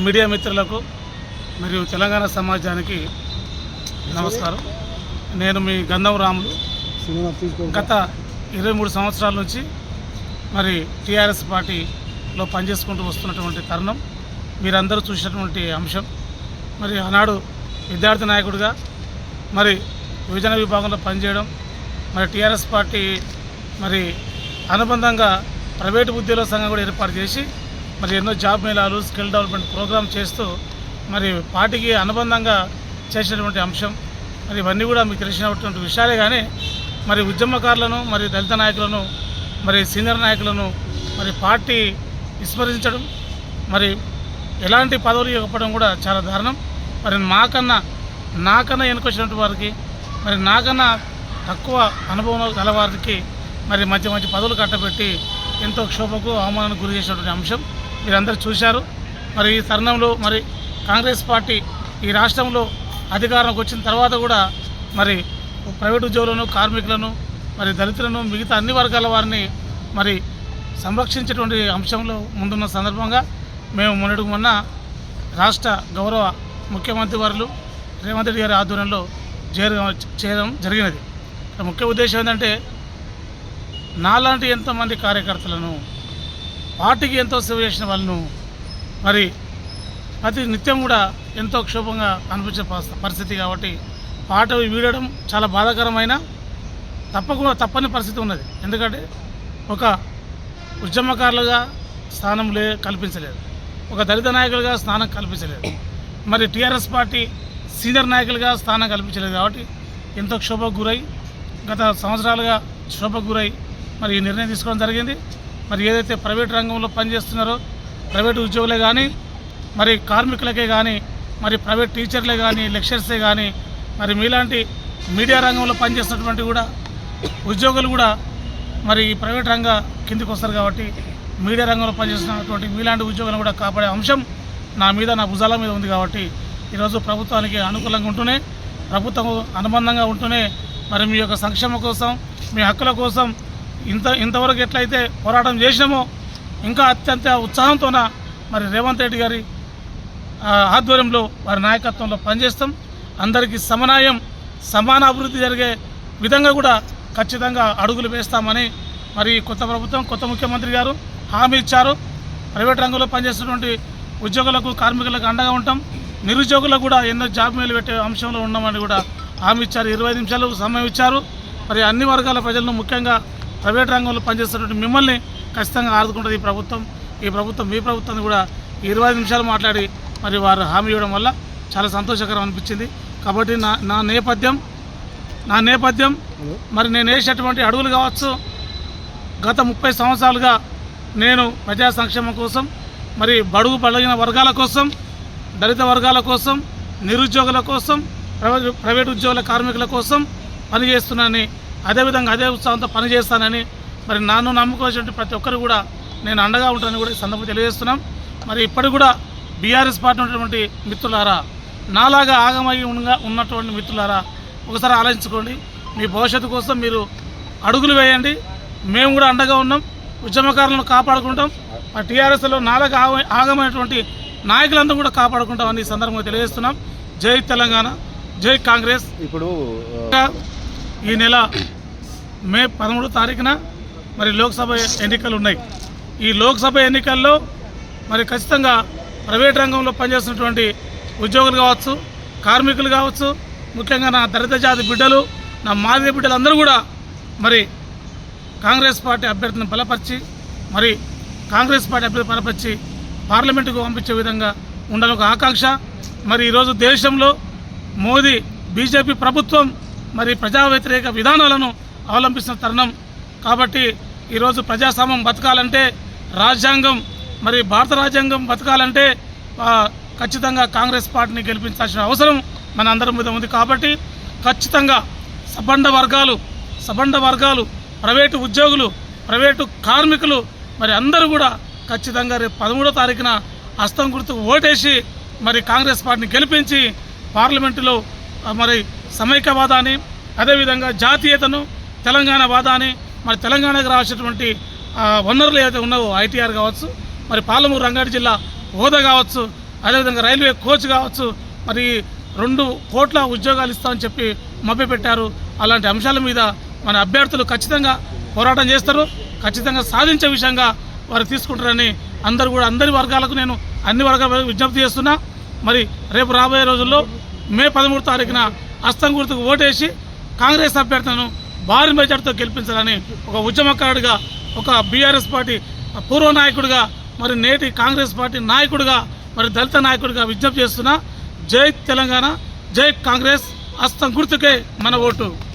Media మిత్రులకు మరియు తెలంగాణ సమాజానికి నమస్కారం. నేను మీ గంధం రాములు. గత 23 సంవత్సరాల నుంచి మరి టీఆర్ఎస్ పార్టీలో పనిచేసుకుంటూ వస్తున్నటువంటి తరుణం మీరందరూ చూసినటువంటి అంశం. మరి ఆనాడు విద్యార్థి నాయకుడిగా మరి విభజన విభాగంలో పనిచేయడం, మరి టీఆర్ఎస్ పార్టీ మరి అనుబంధంగా ప్రైవేటు ఉద్యోగుల సంఘం కూడా ఏర్పాటు చేసి మరి ఎన్నో జాబ్ మేళాలు, స్కిల్ డెవలప్మెంట్ ప్రోగ్రామ్ చేస్తూ మరి పార్టీకి అనుబంధంగా చేసినటువంటి అంశం. మరి ఇవన్నీ కూడా మీకు తెలిసినటువంటి విషయాలే. కానీ మరి ఉద్యమకారులను, మరి దళిత నాయకులను, మరి సీనియర్ నాయకులను మరి పార్టీ విస్మరించడం, మరి ఎలాంటి పదవులు ఇవ్వకపోవడం కూడా చాలా దారుణం. మరి నాకన్నా వెనుకొచ్చినటువంటి వారికి, మరి నాకన్నా తక్కువ అనుభవం గల వారికి మరి మంచి మంచి పదవులు కట్టబెట్టి ఎంతో క్షోభకు, అవమానానికి గురి చేసినటువంటి అంశం మీరందరూ చూశారు. మరి ఈ తరుణంలో మరి కాంగ్రెస్ పార్టీ ఈ రాష్ట్రంలో అధికారంలోకి వచ్చిన తర్వాత కూడా మరి ప్రైవేట్ ఉద్యోగులను, కార్మికులను, మరి దళితులను, మిగతా అన్ని వర్గాల వారిని మరి సంరక్షించేటువంటి అంశంలో ముందున్న సందర్భంగా మేము మొన్న రాష్ట్ర గౌరవ ముఖ్యమంత్రి వారు రేవంత్ రెడ్డి గారి ఆధ్వర్యంలో చేయడం జరిగినది. ముఖ్య ఉద్దేశం ఏంటంటే నాలాంటి ఎంతోమంది కార్యకర్తలను, పార్టీకి ఎంతో సేవ చేసిన వాళ్ళను మరి ప్రతి నిత్యం కూడా ఎంతో క్షోభంగా అనిపించే పరిస్థితి. కాబట్టి పాట వీడడం చాలా బాధాకరమైన తప్పని పరిస్థితి ఉన్నది. ఎందుకంటే ఒక ఉద్యమకారులుగా స్థానం కల్పించలేదు, ఒక దళిత నాయకులుగా స్థానం కల్పించలేదు, మరి టీఆర్ఎస్ పార్టీ సీనియర్ నాయకులుగా స్థానం కల్పించలేదు. కాబట్టి ఎంతో క్షోభకు గురై గత సంవత్సరాలుగా క్షోభకు గురై మరి ఈ నిర్ణయం తీసుకోవడం జరిగింది. మరి ఏదైతే ప్రైవేట్ రంగంలో పనిచేస్తున్నారో ప్రైవేటు ఉద్యోగులే కానీ, మరి కార్మికులకే కానీ, మరి ప్రైవేట్ టీచర్లే కానీ, లెక్చర్సే కానీ, మరి మీలాంటి మీడియా రంగంలో పనిచేస్తున్నటువంటి కూడా ఉద్యోగులు కూడా మరి ఈ ప్రైవేట్ రంగ కిందికి వస్తారు. కాబట్టి మీడియా రంగంలో పనిచేస్తున్నటువంటి మీలాంటి ఉద్యోగులను కూడా కాపాడే అంశం నా భుజాల మీద ఉంది. కాబట్టి ఈరోజు ప్రభుత్వానికి అనుకూలంగా ఉంటూనే, ప్రభుత్వం అనుబంధంగా ఉంటూనే మరి మీ యొక్క సంక్షేమం కోసం, మీ హక్కుల కోసం ఇంతవరకు ఎట్లయితే పోరాటం చేసినామో ఇంకా అత్యంత ఉత్సాహంతోన మరి రేవంత్ రెడ్డి గారి ఆధ్వర్యంలో వారి నాయకత్వంలో పనిచేస్తాం. అందరికీ సమాన అభివృద్ధి జరిగే విధంగా కూడా ఖచ్చితంగా అడుగులు వేస్తామని మరి కొత్త ప్రభుత్వం, కొత్త ముఖ్యమంత్రి గారు హామీ ఇచ్చారు. ప్రైవేట్ రంగంలో పనిచేస్తున్నటువంటి ఉద్యోగులకు, కార్మికులకు అండగా ఉంటాం. నిరుద్యోగులకు కూడా ఎన్నో జాబ్ మేలు పెట్టే అంశంలో ఉన్నామని కూడా హామీ ఇచ్చారు. 25 నిమిషాలు సమయం ఇచ్చారు. మరి అన్ని వర్గాల ప్రజలను, ముఖ్యంగా ప్రైవేట్ రంగంలో పనిచేస్తున్నటువంటి మిమ్మల్ని ఖచ్చితంగా ఆదుకుంటుంది ఈ ప్రభుత్వం. మీ ప్రభుత్వాన్ని కూడా 25 నిమిషాలు మాట్లాడి మరి వారు హామీ ఇవ్వడం వల్ల చాలా సంతోషకరం అనిపించింది. కాబట్టి నా నేపథ్యం మరి నేను వేసేటువంటి అడుగులు కావచ్చు, గత 30 సంవత్సరాలుగా నేను ప్రజా సంక్షేమం కోసం, మరి బడుగు బలహీన వర్గాల కోసం, దళిత వర్గాల కోసం, నిరుద్యోగుల కోసం, ప్రైవేట్ ఉద్యోగుల కార్మికుల కోసం పనిచేస్తున్నానని, అదేవిధంగా అదే ఉత్సాహంతో పనిచేస్తానని, మరి నన్ను నమ్ముకోవాల్సిన ప్రతి ఒక్కరు కూడా నేను అండగా ఉంటానని కూడా ఈ సందర్భంగా తెలియజేస్తున్నాం. మరి ఇప్పటికి కూడా బీఆర్ఎస్ పార్టీ ఉన్నటువంటి మిత్రులారా, నాలాగా ఆగమై ఉన్నటువంటి మిత్రులారా, ఒకసారి ఆలోచించుకోండి. మీ భవిష్యత్తు కోసం మీరు అడుగులు వేయండి. మేము కూడా అండగా ఉన్నాం, ఉద్యమకారులను కాపాడుకుంటాం. మరి టీఆర్ఎస్లో నాలాగా ఆగమైనటువంటి నాయకులందరూ కూడా కాపాడుకుంటామని ఈ సందర్భంగా తెలియజేస్తున్నాం. జై తెలంగాణ, జై కాంగ్రెస్. ఇప్పుడు ఈ నెల మే 13వ తారీఖున మరి లోక్సభ ఎన్నికలు ఉన్నాయి. ఈ లోక్సభ ఎన్నికల్లో మరి ఖచ్చితంగా ప్రైవేట్ రంగంలో పనిచేస్తున్నటువంటి ఉద్యోగులు కావచ్చు, కార్మికులు కావచ్చు, ముఖ్యంగా నా దళిత జాతి బిడ్డలు, నా మాదిగ బిడ్డలందరూ కూడా మరి కాంగ్రెస్ పార్టీ అభ్యర్థిని బలపరిచి, మరి కాంగ్రెస్ పార్టీ అభ్యర్థి బలపరిచి పార్లమెంటుకు పంపించే విధంగా ఉండాలని ఒక ఆకాంక్ష. మరి ఈరోజు దేశంలో మోదీ బీజేపీ ప్రభుత్వం మరి ప్రజా వ్యతిరేక విధానాలను అవలంబిస్తున్న తరుణం. కాబట్టి ఈరోజు ప్రజాస్వామ్యం బతకాలంటే, రాజ్యాంగం మరి భారత రాజ్యాంగం బతకాలంటే ఖచ్చితంగా కాంగ్రెస్ పార్టీని గెలిపించాల్సిన అవసరం మన అందరి మీద ఉంది. కాబట్టి ఖచ్చితంగా సబండ వర్గాలు, ప్రైవేటు ఉద్యోగులు, ప్రైవేటు కార్మికులు మరి అందరూ కూడా ఖచ్చితంగా రేపు 13వ తారీఖున హస్తం గుర్తుకు ఓటేసి మరి కాంగ్రెస్ పార్టీని గెలిపించి పార్లమెంటులో మరి సమైక్యవాదాన్ని, అదేవిధంగా జాతీయతను, తెలంగాణ వాదాన్ని, మరి తెలంగాణకు రావాల్సినటువంటి వనరులు ఏదైతే ఉన్నావో ఐటీఆర్ కావచ్చు, మరి పాలమూరు రంగారెడ్డి జిల్లా హోదా కావచ్చు, అదేవిధంగా రైల్వే కోచ్ కావచ్చు, మరి 2 కోట్ల ఉద్యోగాలు ఇస్తామని చెప్పి మభ్యపెట్టారు. అలాంటి అంశాల మీద మన అభ్యర్థులు ఖచ్చితంగా పోరాటం చేస్తారు, ఖచ్చితంగా సాధించే విషయంగా వారు తీసుకుంటారని అందరి వర్గాలకు నేను అన్ని వర్గాలకు విజ్ఞప్తి చేస్తున్నా. మరి రేపు రాబోయే రోజుల్లో మే 13 తారీఖున హస్తం గుర్తుకు ఓటేసి కాంగ్రెస్ అభ్యర్థులను భారీ మెజార్టీతో గెలిపించాలని ఒక ఉద్యమకారుడిగా, ఒక బీఆర్ఎస్ పార్టీ పూర్వ నాయకుడిగా, మరి నేటి కాంగ్రెస్ పార్టీ నాయకుడిగా, మరి దళిత నాయకుడిగా విజ్ఞప్తి చేస్తున్నా. జై తెలంగాణ, జై కాంగ్రెస్, హస్తం గుర్తుకే మన ఓటు.